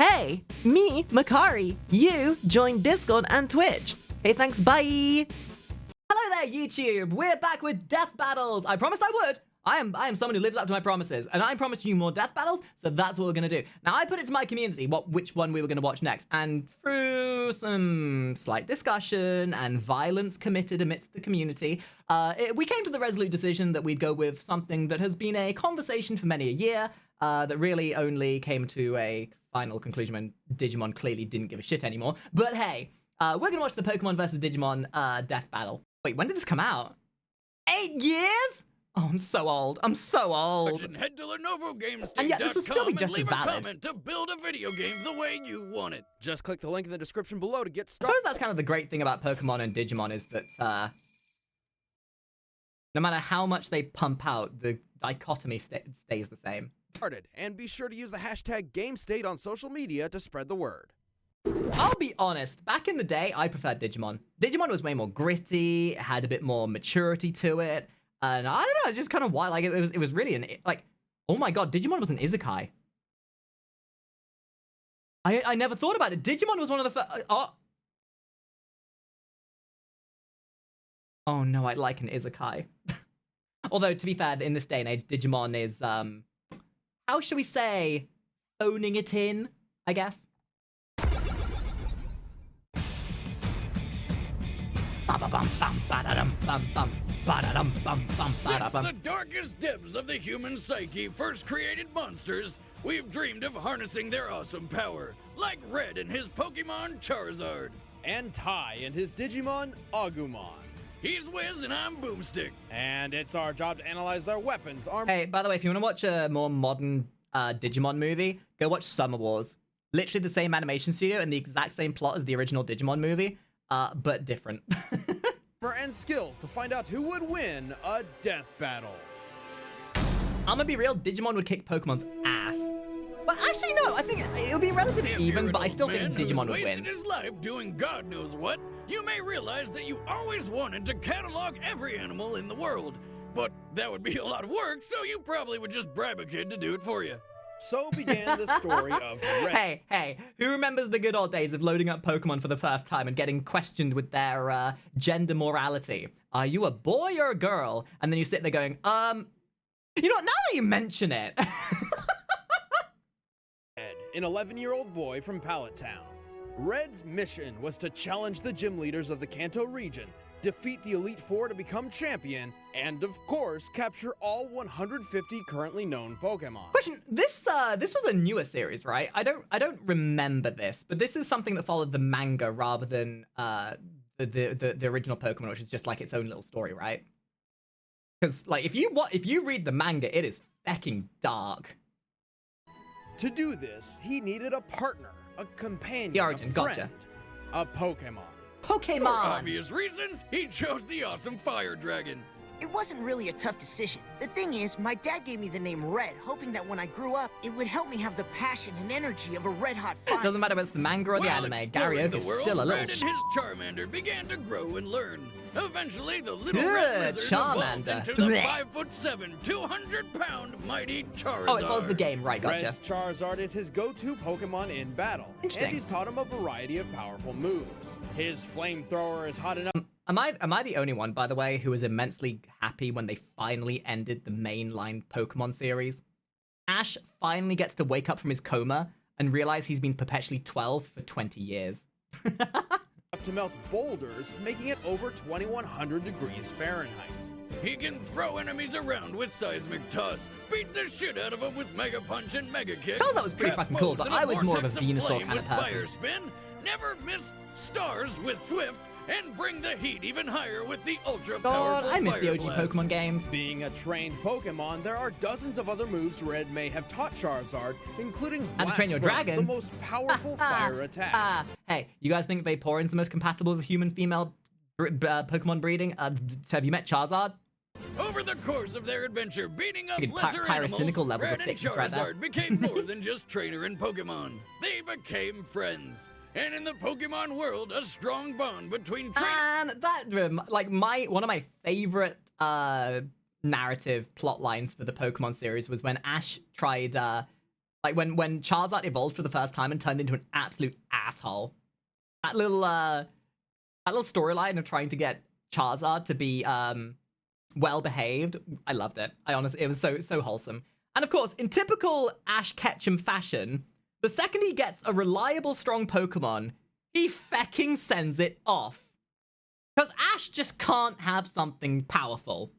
Hey, me, Makari. You join Discord and Twitch. Hey, thanks, bye. Hello there, YouTube. We're back with death battles. I promised I would. I am someone who lives up to my promises, and I promised you more death battles, so that's what we're gonna do. Now, I put it to my community which one we were gonna watch next, and through some slight discussion and violence committed amidst the community, we came to the resolute decision that we'd go with something that has been a conversation for many a year, that really only came to a final conclusion when Digimon clearly didn't give a shit anymore. But hey, we're gonna watch the Pokemon versus Digimon death battle. Wait, when did this come out? 8 years? Oh, I'm so old. I'm so old. Head to LenovoGamesTape.com and yet, this will still be just and leave as valid. a comment to build a video game the way you want it. Just click the link in the description below to get I started. suppose that's kind of the great thing about Pokemon and Digimon is that no matter how much they pump out, the dichotomy stays the same. And be sure to use the hashtag GameState on social media to spread the word. I'll be honest, back in the day, I preferred Digimon. Digimon was way more gritty, it had a bit more maturity to it, and I don't know, it's just kind of wild. Like, it was really like, oh my god, Digimon was an isekai. I never thought about it. Digimon was one of the first. Oh no, I'd like an isekai. Although, to be fair, in this day and age, Digimon is, how should we say, phoning it in, I guess? Since the darkest depths of the human psyche first created monsters, we've dreamed of harnessing their awesome power, like Red and his Pokemon Charizard. And Ty and his Digimon Agumon. He's Wiz and I'm Boomstick. And it's our job to analyze their weapons, Hey, by the way, if you want to watch a more modern Digimon movie, go watch Summer Wars. Literally the same animation studio and the exact same plot as the original Digimon movie, but different. and skills to find out who would win a death battle. I'm gonna be real, Digimon would kick Pokemon's ass. But actually, no, I think it would be relatively even, but I still think Digimon would win. Wasted his life doing God knows what, you may realize that you always wanted to catalog every animal in the world. But that would be a lot of work, so you probably would just bribe a kid to do it for you. So began the story of Red. Hey, who remembers the good old days of loading up Pokemon for the first time and getting questioned with their gender morality? Are you a boy or a girl? And then you sit there going, you know what, now that you mention it. Red, an 11-year-old boy from Pallet Town. Red's mission was to challenge the gym leaders of the Kanto region, defeat the Elite Four to become champion, and of course, capture all 150 currently known Pokemon. Question: this was a newer series, right? I don't remember this, but this is something that followed the manga rather than the original Pokemon, which is just like its own little story, right? Because like if you read the manga, it is fecking dark. To do this, he needed a partner, a companion, The origin, a friend, gotcha. a Pokemon. Pokemon! For obvious reasons, he chose the awesome Fire Dragon. It wasn't really a tough decision. The thing is, my dad gave me the name Red, hoping that when I grew up, it would help me have the passion and energy of a red-hot fire. Doesn't matter if it's the manga or the While anime, exploring Gary the is world, still a little Red and his Charmander began to grow and learn. Eventually, the little Ugh, red lizard Charmander. evolved into the Blech. 5'7", 200-pound mighty Charizard. Oh, it follows the game, right, gotcha. Red's Charizard is his go-to Pokemon in battle, and Interesting. he's taught him a variety of powerful moves. His flamethrower is hot enough. Am I the only one, by the way, who was immensely happy when they finally ended the mainline Pokemon series? Ash finally gets to wake up from his coma and realize he's been perpetually 12 for 20 years. To melt boulders, making it over 2100 degrees Fahrenheit. He can throw enemies around with Seismic Toss, beat the shit out of them with Mega Punch and Mega Kick. Charizard was pretty trap fucking cool, foes but in a I was more of a vortex Venusaur flame kind of with person. Fire Spin, never miss stars with Swift, and bring the heat even higher with the ultra God, powerful I miss the Fire OG Blast. Pokemon games. Being a trained Pokemon, there are dozens of other moves Red may have taught Charizard, including And to train your Blast Burn, dragon. the most powerful fire attack. Hey, you guys think Vaporeon's the most compatible with human-female Pokemon breeding? So have you met Charizard? Over the course of their adventure, beating up You could lesser animals, pyrocynical levels of Red and thickness right there. Charizard became more than just trainer and Pokemon. They became friends. And in the Pokemon world, a strong bond between trainers. And that, like, one of my favorite narrative plot lines for the Pokemon series was when Ash tried Like when Charizard evolved for the first time and turned into an absolute asshole. That little storyline of trying to get Charizard to be well behaved, I loved it. I honestly, it was so wholesome. And of course, in typical Ash Ketchum fashion, the second he gets a reliable, strong Pokemon, he fecking sends it off. Because Ash just can't have something powerful.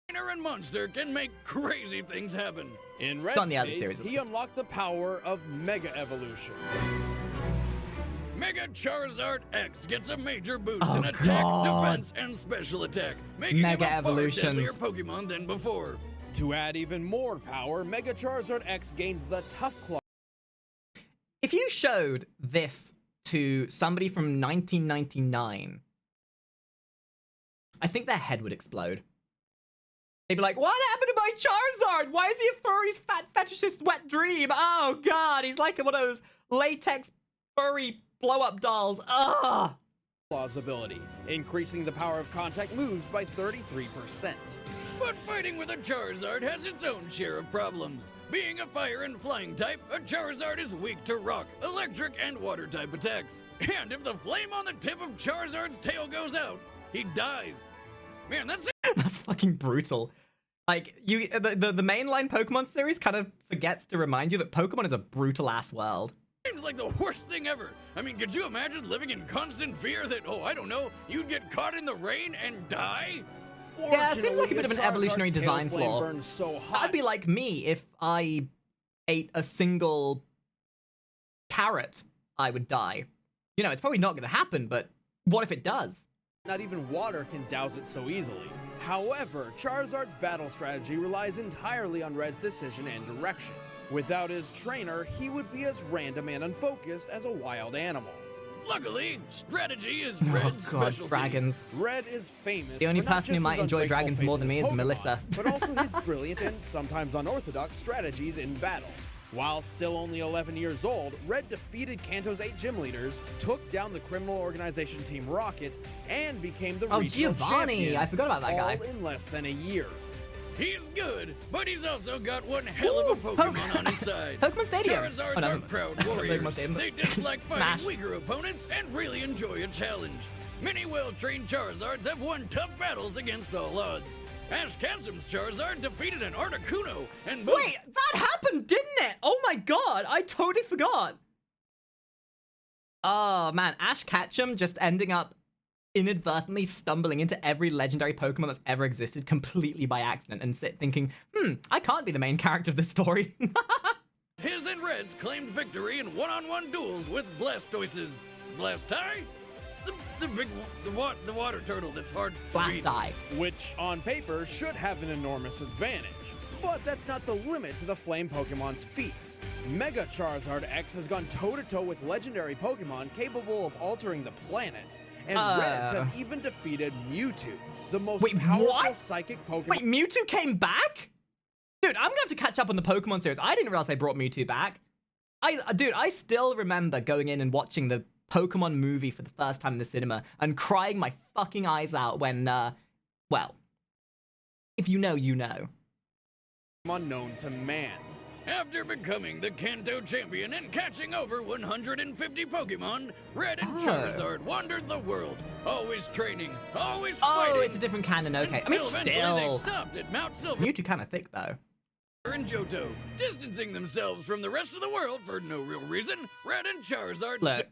Trainer and monster can make crazy things happen. In Not in Red's the other case, series, at he least. unlocked the power of Mega Evolution. Mega Charizard X gets a major boost Oh, in attack, God. defense, and special attack, making Mega him a far Evolutions. deadlier Pokemon than before. To add even more power, Mega Charizard X gains the Tough Claw. If you showed this to somebody from 1999, I think their head would explode. They'd be like, what happened to my Charizard? Why is he a furry's fat fetishist wet dream? Oh, God, he's like one of those latex furry blow-up dolls. Ugh! Plausibility, increasing the power of contact moves by 33%. But fighting with a Charizard has its own share of problems. Being a fire and flying type, a Charizard is weak to rock, electric, and water type attacks. And if the flame on the tip of Charizard's tail goes out, he dies. Man, that's That's fucking brutal. Like, the mainline Pokemon series kind of forgets to remind you that Pokemon is a brutal-ass world. seems like the worst thing ever. I mean, could you imagine living in constant fear that, oh, I don't know, you'd get caught in the rain and die? Yeah, it seems like a bit of an Charizard's evolutionary tail design flame flaw. burns so hot. That'd be like me if I ate a single carrot, I would die. You know, it's probably not going to happen, but what if it does? Not even water can douse it so easily. However, Charizard's battle strategy relies entirely on Red's decision and direction. Without his trainer, he would be as random and unfocused as a wild animal. Luckily, strategy is Oh Red's god, specialty. dragons. Red is famous. The only for not person who just might his enjoy unbreakable dragons faith more in than me his is Pokemon, Melissa. but also his brilliant and sometimes unorthodox strategies in battle. While still only 11 years old, Red defeated Kanto's 8 gym leaders, took down the criminal organization Team Rocket, and became the Oh, regional Giovanni! champion, I forgot about that guy. all in less than a year. He's good, but he's also got one hell of a Ooh, Pokemon on his side. Pokemon Stadium! Charizards Oh, no, are proud that's not warriors. Pokemon Stadium. They dislike Smash. fighting weaker opponents and really enjoy a challenge. Many well-trained Charizards have won tough battles against all odds. Ash Ketchum's Charizard defeated an Articuno and both Wait, that happened, didn't it? Oh my god, I totally forgot. Oh man, Ash Ketchum just ending up inadvertently stumbling into every legendary Pokemon that's ever existed completely by accident and thinking, I can't be the main character of this story. his and Red's claimed victory in one-on-one duels with Blastoises. Blastai? The water turtle that's hard to read. Blastai. Which, on paper, should have an enormous advantage. But that's not the limit to the Flame Pokemon's feats. Mega Charizard X has gone toe-to-toe with legendary Pokemon capable of altering the planet, and Reds has even defeated Mewtwo, the most Wait, powerful what? psychic Pokemon. Wait, Mewtwo came back? Dude, I'm gonna have to catch up on the Pokemon series. I didn't realize they brought Mewtwo back. Dude, I still remember going in and watching the Pokemon movie for the first time in the cinema and crying my fucking eyes out when, well, if you know, you know. Known to man. After becoming the Kanto champion and catching over 150 Pokemon, Red and Charizard wandered the world, always training, always fighting. Oh, it's a different canon, okay. I mean, until eventually they still. stopped at Mount Silver Mewtwo kind of thick, though. and Johto, distancing themselves from the rest of the world for no real reason. Red and Charizard Look,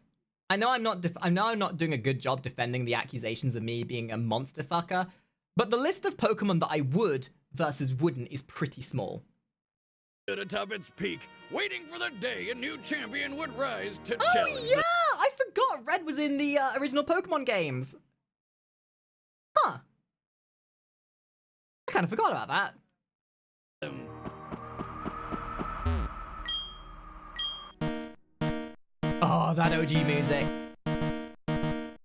I know I'm not doing a good job defending the accusations of me being a monster fucker, but the list of Pokemon that I would versus wouldn't is pretty small. stood atop its peak, waiting for the day a new champion would rise to Oh challenge yeah, I forgot Red was in the original Pokemon games. Huh. I kind of forgot about that. them. Oh, that OG music.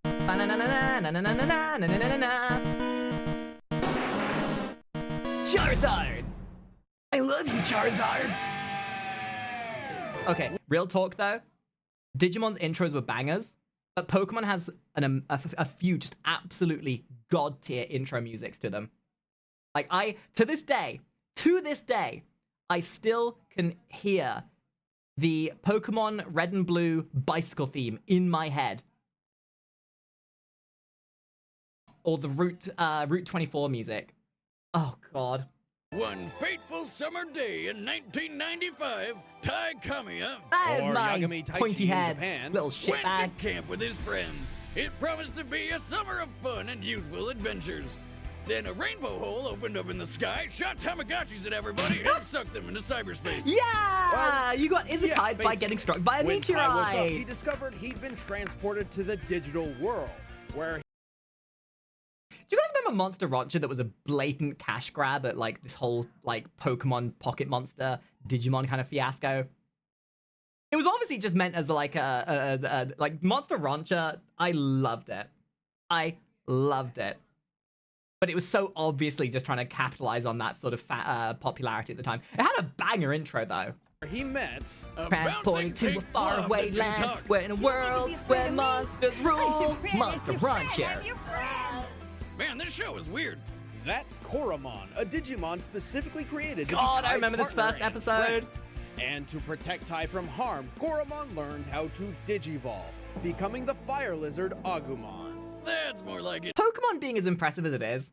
Ba-na-na-na-na-na-na-na-na-na-na-na-na. Charizard! I love you, Charizard! Okay, real talk though. Digimon's intros were bangers, but Pokemon has a few just absolutely god tier intro musics to them. Like to this day, I still can hear the Pokemon Red and Blue bicycle theme in my head. Or the Route 24 music. Oh, God. One fateful summer day in 1995, Tai Kamiya That is Or my Yagami Taichi pointy in head, Japan, little went to shitbag. camp with his friends. It promised to be a summer of fun and youthful adventures. Then a rainbow hole opened up in the sky, shot Tamagotchis at everybody, and sucked them into cyberspace. Yeah! You got isekai'd by basically. getting struck by a When Tai woke up, he meteorite. discovered he'd been transported to the digital world, where Do you guys remember Monster Rancher that was a blatant cash grab at like this whole like Pokemon Pocket Monster Digimon kind of fiasco? It was obviously just meant as like like Monster Rancher. I loved it. I loved it. But it was so obviously just trying to capitalize on that sort of popularity at the time. It had a banger intro though. he met Transporting to a faraway land, where in a world where monsters rule. Monster Rancher. Man, this show is weird. that's Koromon, a Digimon specifically created to be God, I Tai's remember this partner first and episode. friend. And to protect Tai from harm, Koromon learned how to Digivolve, becoming the fire lizard Agumon. That's more like it. Pokemon being as impressive as it is,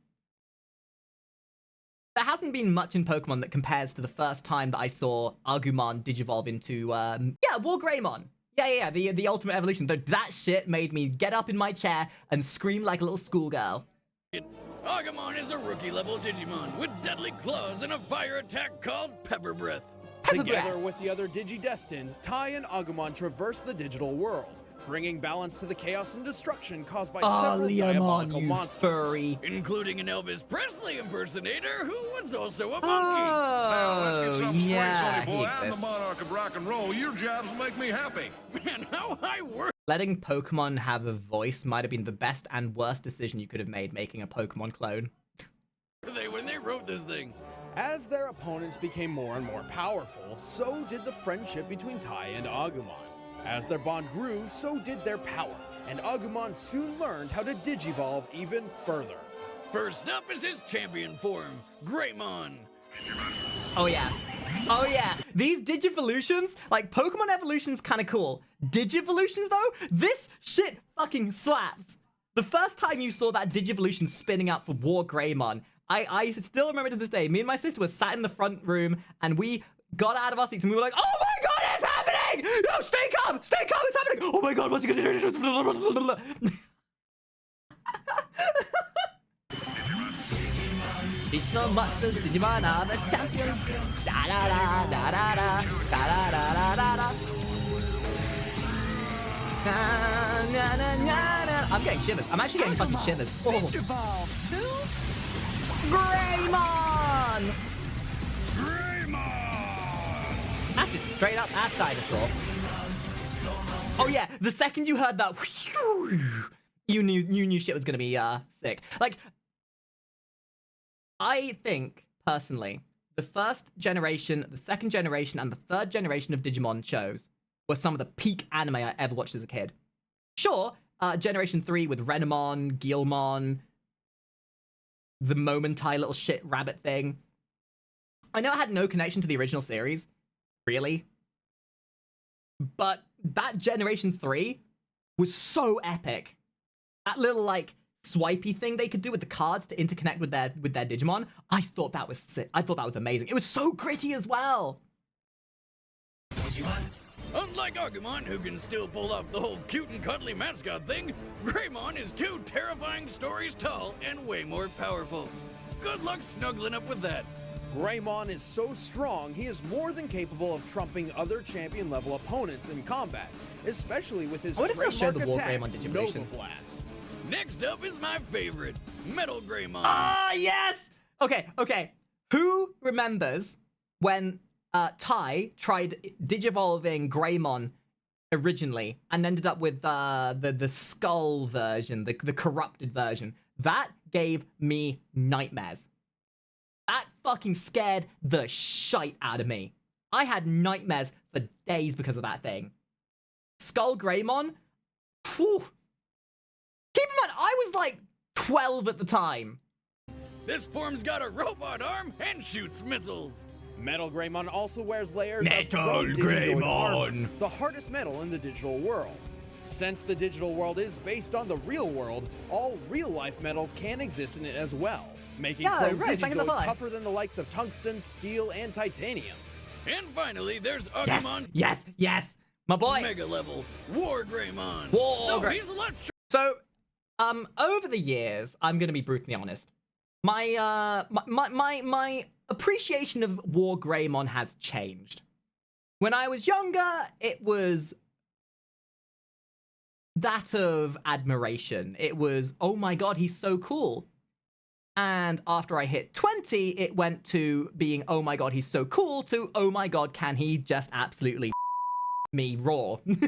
there hasn't been much in Pokemon that compares to the first time that I saw Agumon digivolve into, Wargreymon. Yeah, the ultimate evolution. That shit made me get up in my chair and scream like a little schoolgirl. Agumon is a rookie-level Digimon with deadly claws and a fire attack called Pepper Breath. Pepper Together Breath. with the other Digidestined, Tai and Agumon traverse the digital world, bringing balance to the chaos and destruction caused by Oh, several diabolical Leomon, you monsters. furry. Including an Elvis Presley impersonator who was also a monkey. Now, let's get Oh, something straight, yeah, Sonny he boy. I'm the exists. monarch of rock and roll. Your jobs make me happy. Man, how I work. Letting Pokemon have a voice might have been the best and worst decision you could have made making a Pokemon clone. When they wrote this thing. As their opponents became more and more powerful, so did the friendship between Tai and Agumon. As their bond grew, so did their power, and Agumon soon learned how to Digivolve even further. First up is his champion form, Greymon. Oh yeah. Oh yeah. These Digivolutions, like Pokemon Evolution's kind of cool. Digivolutions though, this shit fucking slaps. The first time you saw that Digivolution spinning up for Wargreymon, I still remember to this day, me and my sister were sat in the front room and we got out of our seats and we were like, oh my god, it's happening! No, stay calm, it's happening! Oh my god, what's he gonna do? Digital monsters, Digimon are the champions. Da da da da da da da da da da da. Na, na, na, na, na. I'm getting shivers. I'm actually getting fucking shivers. Oh. Greymon! That's just a straight up ass dinosaur. Oh yeah, the second you heard that, you knew shit was gonna be sick. Like, I think personally, the first generation, the second generation, and the third generation of Digimon shows were some of the peak anime I ever watched as a kid. Sure, Generation 3 with Renamon, Guilmon, the Momentai little shit rabbit thing. I know it had no connection to the original series, really. But that Generation 3 was so epic. That little, like, swipey thing they could do with the cards to interconnect with their Digimon, I thought that was sick. I thought that was amazing. It was so gritty as well. Unlike Agumon, who can still pull off the whole cute and cuddly mascot thing, Greymon is 2 terrifying stories tall and way more powerful. Good luck snuggling up with that. Greymon is so strong, he is more than capable of trumping other champion-level opponents in combat, especially with his I wonder if they'll show trademark the attack, Wargreymon Digivolution. Nova Blast. Next up is my favorite, Metal Greymon. Ah, yes! Okay. Who remembers when Tai tried digivolving Greymon originally and ended up with the skull version, the corrupted version? That gave me nightmares. That fucking scared the shite out of me. I had nightmares for days because of that thing. Skull Greymon? Whew. Keep in mind, I was like 12 at the time. This form's got a robot arm and shoots missiles. Metal Greymon also wears layers Metal of Digizoid armor, Greymon. the hardest metal in the digital world. Since the digital world is based on the real world, all real-life metals can exist in it as well, making Yeah, Chrome right, thank you, Digizoid fine. tougher than the likes of tungsten, steel, and titanium. And finally, there's Yes, Agumon's yes, my boy. mega level, War Greymon. War Though Grey- he's a lot So, over the years, I'm gonna be brutally honest. My appreciation of War Greymon has changed. When I was younger, it was that of admiration. It was, oh my god, he's so cool. And after I hit 20, it went to being, oh my god, he's so cool, to, oh my god, can he just absolutely me raw. I mean,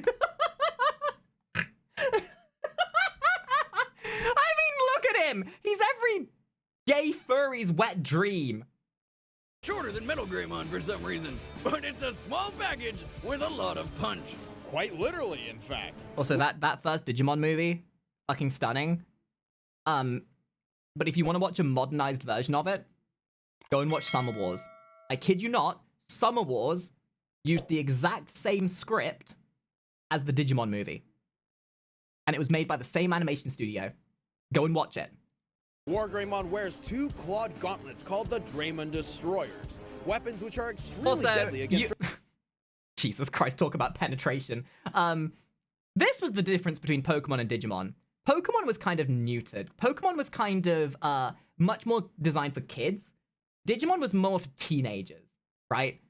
look at him! He's every gay furry's wet dream. shorter than Metal Greymon for some reason, but it's a small package with a lot of punch. Quite literally, in fact. Also, that first Digimon movie, fucking stunning. But if you want to watch a modernized version of it, go and watch Summer Wars. I kid you not, Summer Wars used the exact same script as the Digimon movie. And it was made by the same animation studio. Go and watch it. War Greymon wears two clawed gauntlets called the Draymond Destroyers, weapons which are extremely deadly against... Jesus Christ, talk about penetration. This was the difference between Pokemon and Digimon. Pokemon was kind of neutered. Pokemon was kind of much more designed for kids. Digimon was more for teenagers, right?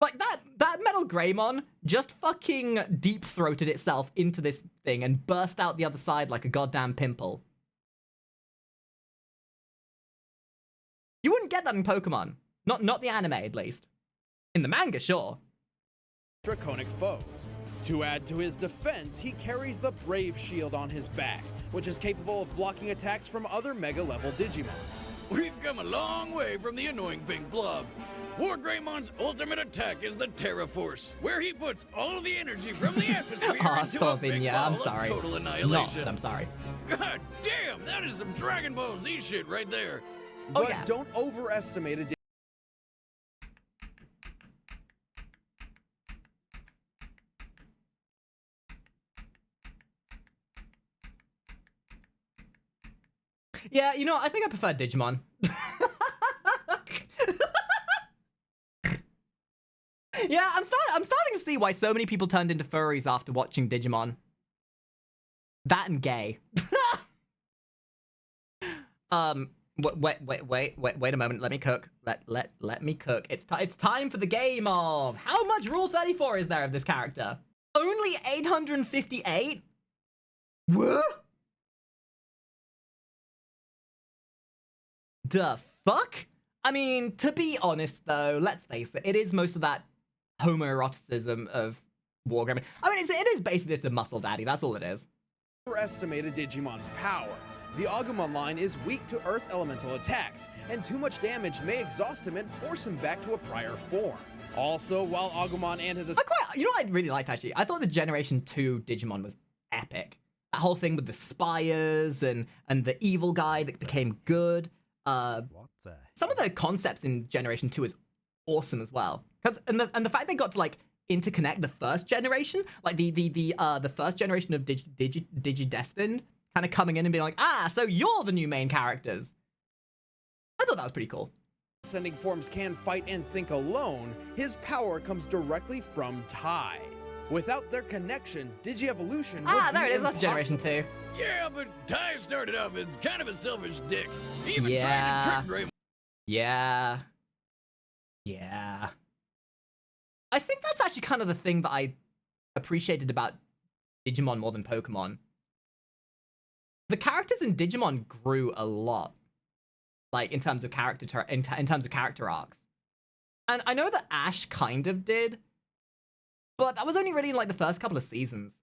Like that Metal Greymon just fucking deep-throated itself into this thing and burst out the other side like a goddamn pimple. You wouldn't get that in Pokemon. Not the anime, at least. In the manga, sure. draconic foes. To add to his defense, he carries the Brave Shield on his back, which is capable of blocking attacks from other Mega-level Digimon. We've come a long way from the annoying pink blob. War Greymon's ultimate attack is the Terra Force, where he puts all the energy from the atmosphere into a Sorbin, big yeah, I'm ball sorry. of total No, annihilation. I'm sorry. God damn, that is some Dragon Ball Z shit right there. But yeah. don't overestimate a Yeah, you know, I think I prefer Digimon. Yeah, I'm starting to see why so many people turned into furries after watching Digimon. That and gay. Wait a moment. Let me cook. Let me cook. It's time for the game of how much Rule 34 is there of this character? Only 858? What? The fuck? I mean, to be honest though, let's face it, it is most of that homoeroticism of Wargaming. I mean, it is basically just a muscle daddy, that's all it is. overestimated Digimon's power. The Agumon line is weak to Earth Elemental attacks, and too much damage may exhaust him and force him back to a prior form. Also, while Agumon and his... You know what I really liked, actually? I thought the Generation 2 Digimon was epic. That whole thing with the spires and the evil guy that became good. Some of the concepts in Generation 2 is awesome as well. And the fact they got to like interconnect the first generation, like the first generation of Digidestined, kind of coming in and being like, so you're the new main characters. I thought that was pretty cool. Ascending forms can fight and think alone, his power comes directly from Tai. Without their connection, Digievolution would there be it is, that's Generation impossible. 2. Yeah, but Ty started off as kind of a selfish dick. He even Yeah. tried to trick Greymon. Yeah. I think that's actually kind of the thing that I appreciated about Digimon more than Pokemon. The characters in Digimon grew a lot, like in terms of character in terms of character arcs. And I know that Ash kind of did, but that was only really in like the first couple of seasons.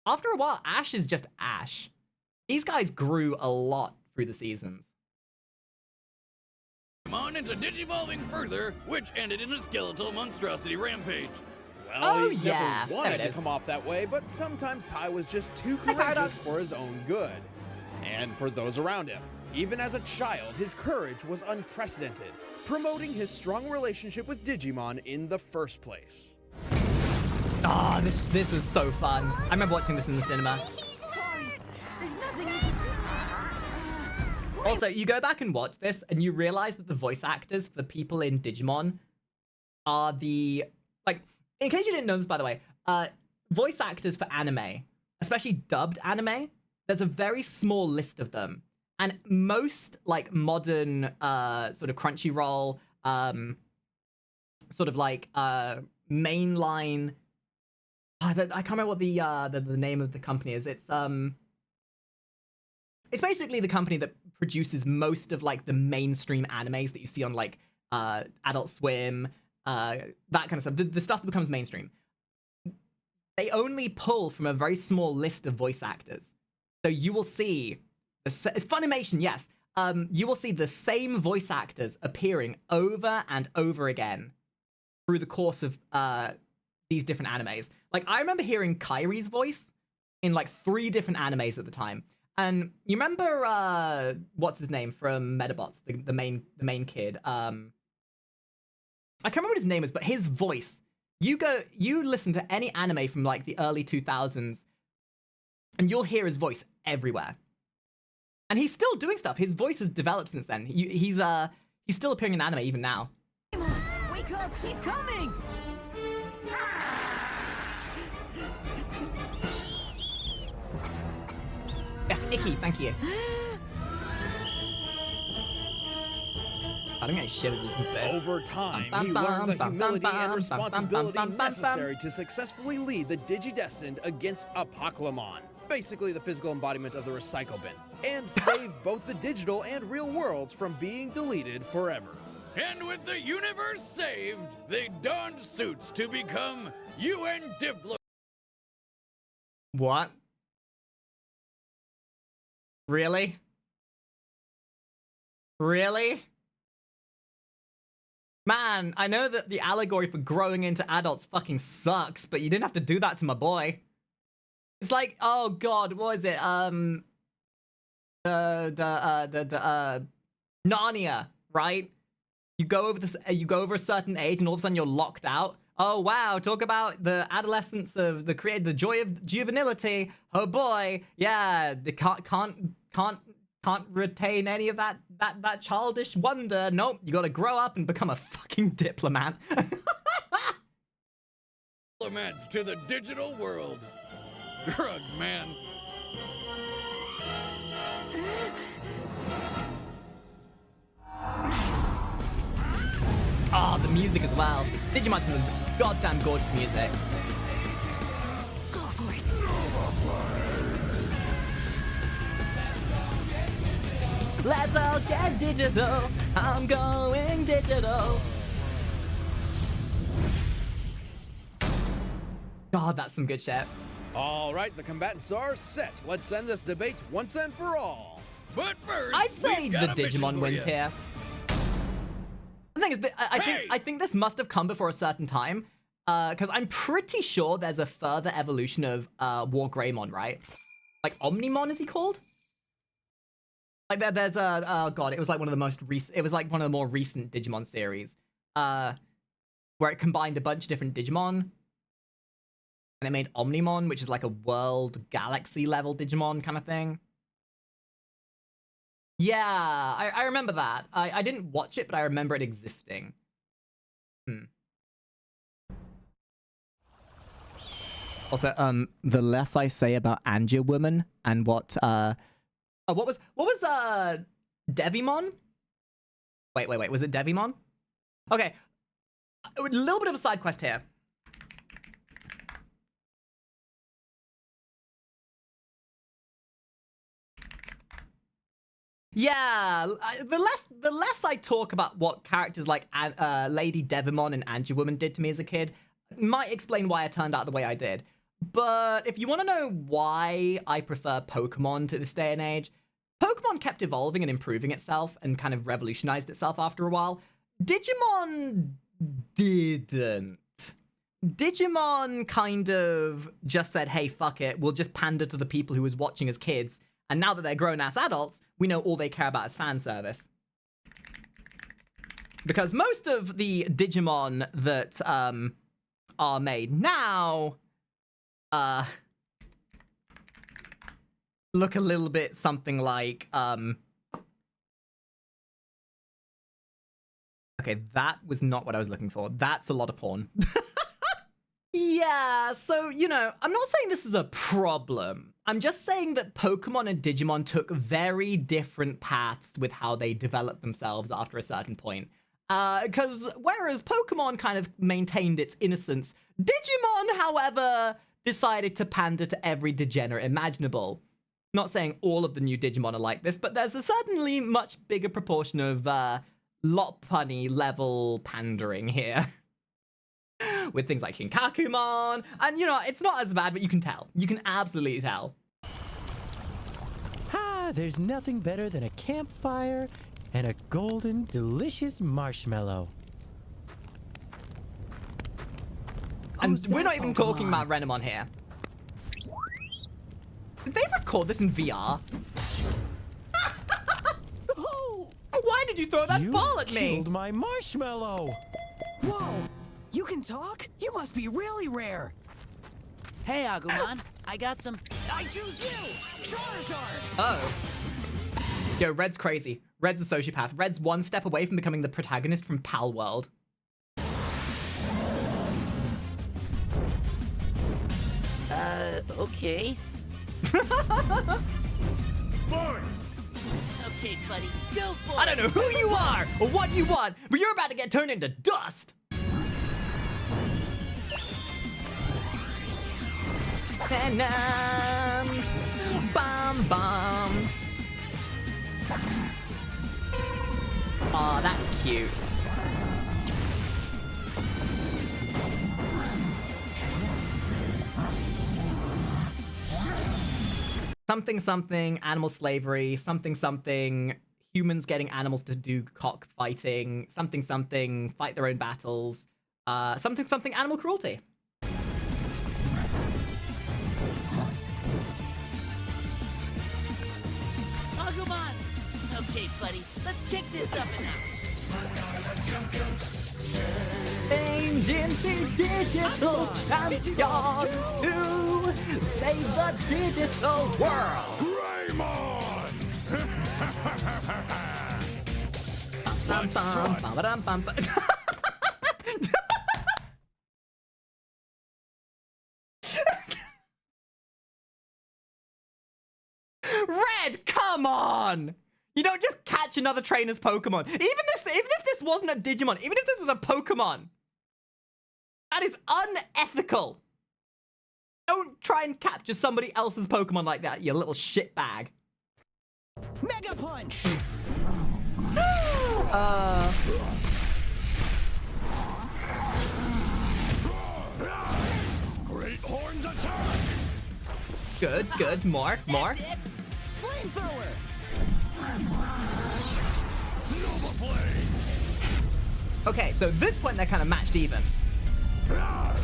After a while, Ash is just Ash. These guys grew a lot through the seasons. On into Digivolving further, which ended in a skeletal monstrosity rampage. Well, he yeah, never there wanted it to is. come off that way, but sometimes Tai was just too Hi, Paradox. courageous for his own good. And for those around him. Even as a child, his courage was unprecedented, promoting his strong relationship with Digimon in the first place. Ah, this was so fun. I remember watching this in the cinema. Also, you go back and watch this, and you realize that the voice actors for people in Digimon are the... Like, in case you didn't know this, by the way, voice actors for anime, especially dubbed anime, there's a very small list of them. And most, like, modern sort of Crunchyroll, sort of, like, mainline... I can't remember what the name of the company is. It's basically the company that produces most of, like, the mainstream animes that you see on, like, Adult Swim, that kind of stuff. The stuff that becomes mainstream. They only pull from a very small list of voice actors. So you will see... It's Funimation, yes. You will see the same voice actors appearing over and over again through the course of these different animes. Like, I remember hearing Kairi's voice in, like, 3 different animes at the time. And you remember, what's his name from Metabots, the main kid? I can't remember what his name is, but his voice. You listen to any anime from, like, the early 2000s, and you'll hear his voice everywhere. And he's still doing stuff. His voice has developed since then. He's still appearing in anime even now. Wake up! He's coming! Yes, Icky, thank you. I don't get shivers listening to this. Over time, he learned the humility and responsibility necessary to successfully lead the Digidestined against Apoclymon, basically the physical embodiment of the recycle bin, and saved both the digital and real worlds from being deleted forever. And with the universe saved, they donned suits to become UN diplomats. What? Really? Really? Man, I know that the allegory for growing into adults fucking sucks, but you didn't have to do that to my boy. It's like, oh god, what is it? Narnia, right? You go over a certain age, and all of a sudden you're locked out. Oh wow, talk about the adolescence of the joy of juvenility. Oh boy, yeah, they can't retain any of that childish wonder. Nope, you gotta grow up and become a fucking diplomat. Diplomats to the digital world. Drugs, man. Oh, the music as well. Digimon's some goddamn gorgeous music. Go for it! Let's all get digital. I'm going digital. God, that's some good shit. All right, the combatants are set. Let's end this debate once and for all. But first, I'd say we've the got a mission Digimon for wins ya. here. The thing is, I think this must have come before a certain time, because I'm pretty sure there's a further evolution of War Greymon, right? Like Omnimon, is he called? Like there's a oh god, it was like one of the most recent. It was like one of the more recent Digimon series, where it combined a bunch of different Digimon, and it made Omnimon, which is like a world galaxy level Digimon kind of thing. Yeah, I remember that. I didn't watch it, but I remember it existing. Also, the less I say about Angia Woman and what was Devimon? Wait, was it Devimon? Okay, a little bit of a side quest here. Yeah, the less I talk about what characters like Lady Devimon and Angie Woman did to me as a kid, might explain why I turned out the way I did. But if you want to know why I prefer Pokemon to this day and age, Pokemon kept evolving and improving itself and kind of revolutionized itself after a while. Digimon didn't. Digimon kind of just said, hey, fuck it, we'll just pander to the people who was watching as kids, And now that they're grown-ass adults, we know all they care about is fan service. Because most of the Digimon that are made now look a little bit something like okay, that was not what I was looking for. That's a lot of porn. Yeah, so, you know, I'm not saying this is a problem. I'm just saying that Pokemon and Digimon took very different paths with how they developed themselves after a certain point. Because whereas Pokemon kind of maintained its innocence, Digimon, however, decided to pander to every degenerate imaginable. Not saying all of the new Digimon are like this, but there's a certainly much bigger proportion of lot punny level pandering here. With things like Kinkakumon, and you know, it's not as bad, but you can tell. You can absolutely tell. Ah, there's nothing better than a campfire and a golden, delicious marshmallow. And Who's we're that not even talking Pokemon? about Renamon here. Did they record this in VR? Oh! Why did you throw that You ball at me? killed my marshmallow. Whoa! You can talk? You must be really rare. Hey, Agumon, I got some. I choose you! Charizard! Oh. Yo, Red's crazy. Red's a sociopath. Red's one step away from becoming the protagonist from Pal World. Okay. Boy! Okay, buddy, go for it. I don't know who you are or what you want, but you're about to get turned into dust. Venom. Bum bum. Aw, that's cute. Something something, animal slavery, something something, humans getting animals to do cockfighting, something something, fight their own battles, something something, animal cruelty. Agumon. Okay, buddy, let's kick this up a notch. Agency digital champions to save the digital world. Greymon! Bum, bum, bum, ba-dum, bum, ba- Red, come on! You don't just catch another trainer's Pokemon. Even if this wasn't a Digimon, even if this was a Pokemon, that is unethical. Don't try and capture somebody else's Pokemon like that, you little shitbag. Mega Punch! Great Horns attack! Good, more. Flamethrower! Nova Flame! Okay, so at this point they're kind of matched even. I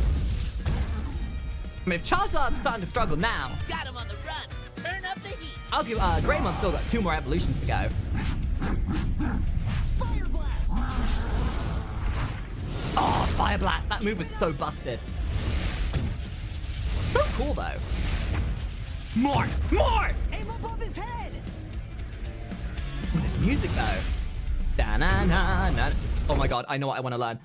mean, if Charizard's starting to struggle now, Got him on the run. Turn up the heat. I'll give Greymon's still got 2 more evolutions to go. Fire Blast! Oh, Fire Blast! That move was so busted. So cool though. More! Aim above his head! Ooh, this music though. Da-na-na-na. Oh my god, I know what I want to learn.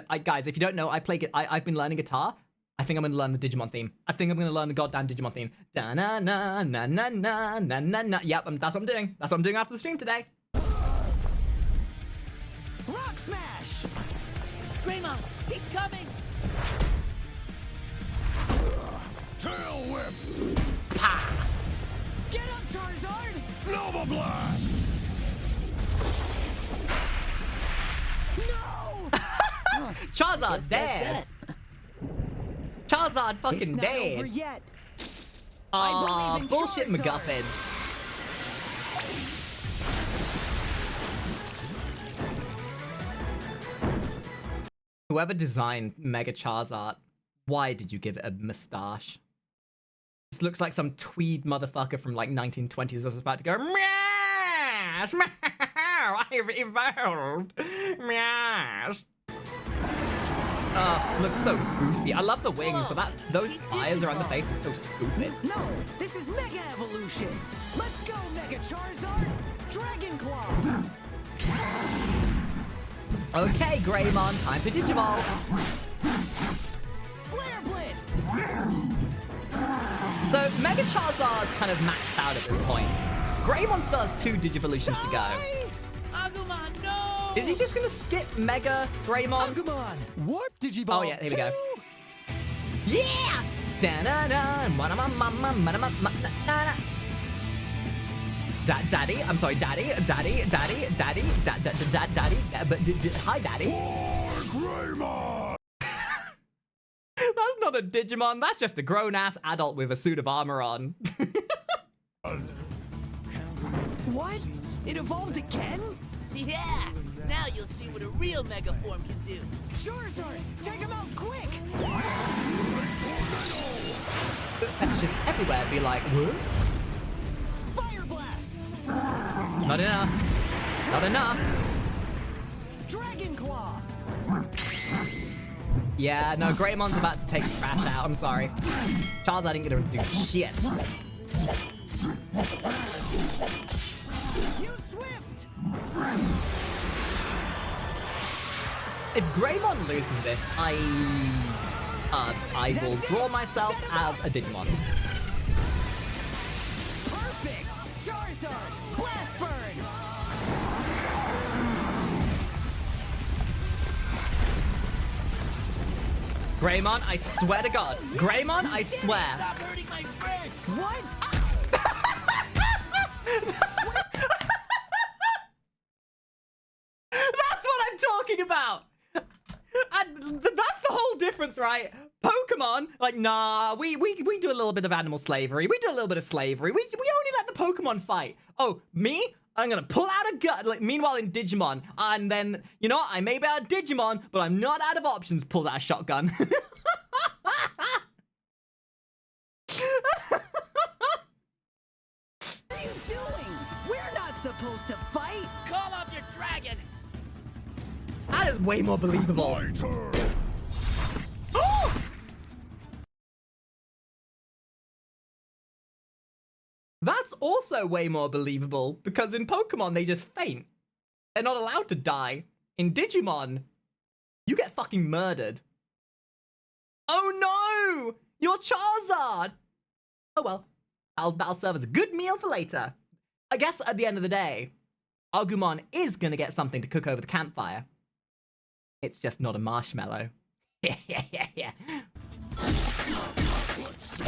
I guys, if you don't know, I've been learning guitar. I think I'm gonna learn the Digimon theme. I think I'm gonna learn the goddamn Digimon theme. Da-na-na-na-na-na-na-na. Yep, that's what I'm doing. That's what I'm doing after the stream today. Rock Smash! Greymon, he's coming. Tail Whip! Pa! Get up, Charizard! Nova Blast! No! Charizard's dead. That's that. Charizard fucking It's not dead. over yet. Aw, I believe in bullshit Charizard. MacGuffin. Whoever designed Mega Charizard, why did you give it a mustache? This looks like some tweed motherfucker from like 1920s that's about to go, Meow! I've evolved! Meow! Looks so goofy. I love the wings, but those eyes around the face is so stupid. No, this is Mega Evolution. Let's go, Mega Charizard. Dragon Claw. Okay, Greymon, time to Digivolve. Flare Blitz. So Mega Charizard's kind of maxed out at this point. Greymon still has 2 Digivolutions to go. Agumon, no! Is he just gonna skip Mega Greymon? Agumon, Warp Digivolve. Oh yeah, here we go. Yeah! Daddy, I'm sorry, Daddy, hi, Daddy. Greymon! That's not a Digimon, that's just a grown-ass adult with a suit of armor on. What? It evolved again? Yeah! Now you'll see what a real Mega form can do. Charizard, take him out quick! That's just everywhere, be like, what? Fire Blast! Not enough. Not enough. Dragon Claw! Yeah, no, Greymon's about to take trash out. I'm sorry. Charizard ain't gonna do shit. Use Swift! If Greymon loses this, I will draw myself as a Digimon. Perfect! Charizard, Blast Burn! Greymon, I swear to God. Greymon, I swear. Stop hurting my friend! What? That's what I'm talking about. And that's the whole difference, right? Pokemon, like, nah, we do a little bit of animal slavery. We do a little bit of slavery. We only let the Pokemon fight. Oh, me? I'm gonna pull out a gun. Like, meanwhile, in Digimon, and then, you know what? I may be out of Digimon, but I'm not out of options. Pulls out a shotgun. What are you doing? We're not supposed to fight! Call off your dragon! That is way more believable. My turn! Oh! That's also way more believable, because in Pokemon, they just faint. They're not allowed to die. In Digimon, you get fucking murdered. Oh no! You're Charizard! Oh well, that'll serve as a good meal for later. I guess at the end of the day, Agumon is gonna get something to cook over the campfire. It's just not a marshmallow. Yeah.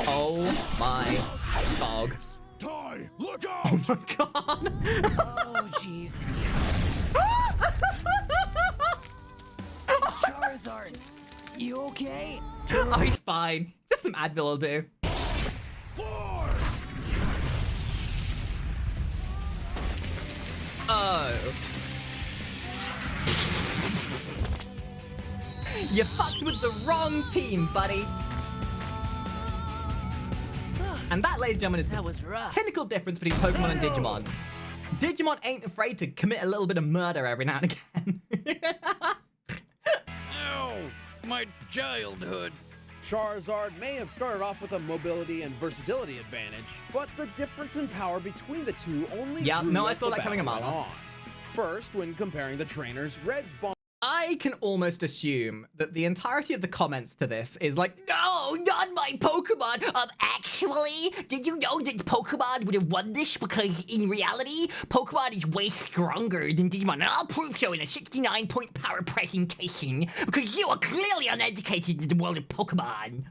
Oh my dog. Die! Look Oh out! my god. Oh, jeez. Charizard, you okay? Oh, he's fine. Just some Advil will do. Force! Oh. You fucked with the wrong team, buddy. And that, ladies and gentlemen, is That the was rough. pinnacle difference between Pokemon and Digimon. Digimon ain't afraid to commit a little bit of murder every now and again. Ow! My childhood. Charizard may have started off with a mobility and versatility advantage, but the difference in power between the two only Yeah, grew no, I as saw the that coming a battle mile went off. on. First, when comparing the trainers, Red's bond I can almost assume that the entirety of the comments to this is like, no, not my Pokemon. Actually, did you know that Pokemon would have won this because in reality, Pokemon is way stronger than Digimon. And I'll prove so in a 69-point power presentation because you are clearly uneducated in the world of Pokemon.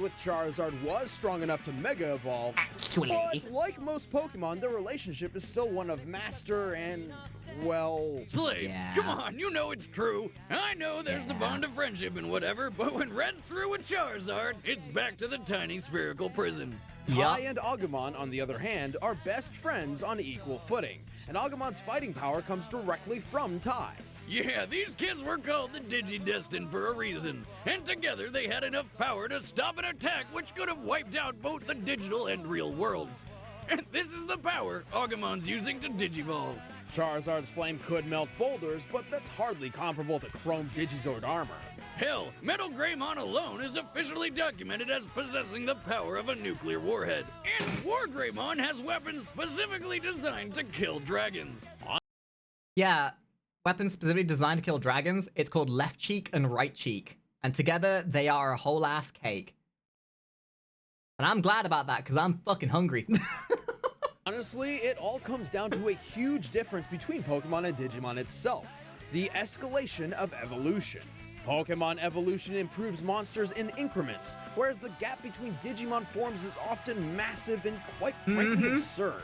with Charizard was strong enough to Mega Evolve, Actually. but like most Pokemon, their relationship is still one of master and, well... Slave, Yeah. come on, you know it's true. I know there's the bond of friendship and whatever, but when Red's through with Charizard, it's back to the tiny spherical prison. Tai and Agumon, on the other hand, are best friends on equal footing, and Agumon's fighting power comes directly from Tai. Yeah, these kids were called the Digi-Destined for a reason, and together they had enough power to stop an attack which could have wiped out both the digital and real worlds. And this is the power Agumon's using to Digivolve. Charizard's flame could melt boulders, but that's hardly comparable to Chrome Digizord armor. Hell, Metal Greymon alone is officially documented as possessing the power of a nuclear warhead. And War Greymon has weapons specifically designed to kill dragons. Yeah, weapons specifically designed to kill dragons. It's called left cheek and right cheek. And together, they are a whole ass cake. And I'm glad about that, because I'm fucking hungry. Honestly, it all comes down to a huge difference between Pokemon and Digimon itself. The escalation of evolution. Pokemon evolution improves monsters in increments, whereas the gap between Digimon forms is often massive and quite frankly absurd.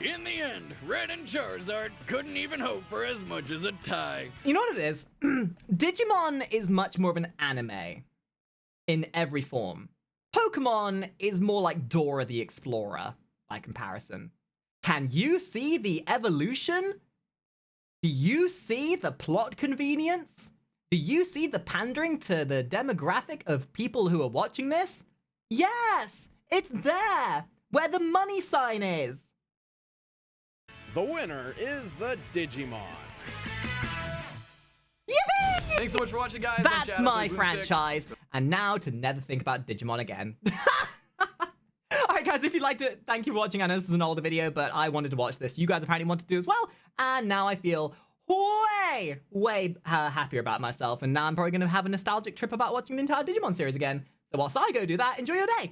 In the end, Red and Charizard couldn't even hope for as much as a tie. You know what it is? Digimon is much more of an anime in every form. Pokemon is more like Dora the Explorer by comparison. Can you see the evolution? Do you see the plot convenience? Do you see the pandering to the demographic of people who are watching this? Yes! It's there! Where the money sign is! The winner is the Digimon. Yippee! Thanks so much for watching, guys. That's my franchise. And now to never think about Digimon again. Alright guys, if you liked it, thank you for watching. I know this is an older video, but I wanted to watch this. You guys apparently wanted to do as well. And now I feel way happier about myself. And now I'm probably going to have a nostalgic trip about watching the entire Digimon series again. So whilst I go do that, enjoy your day.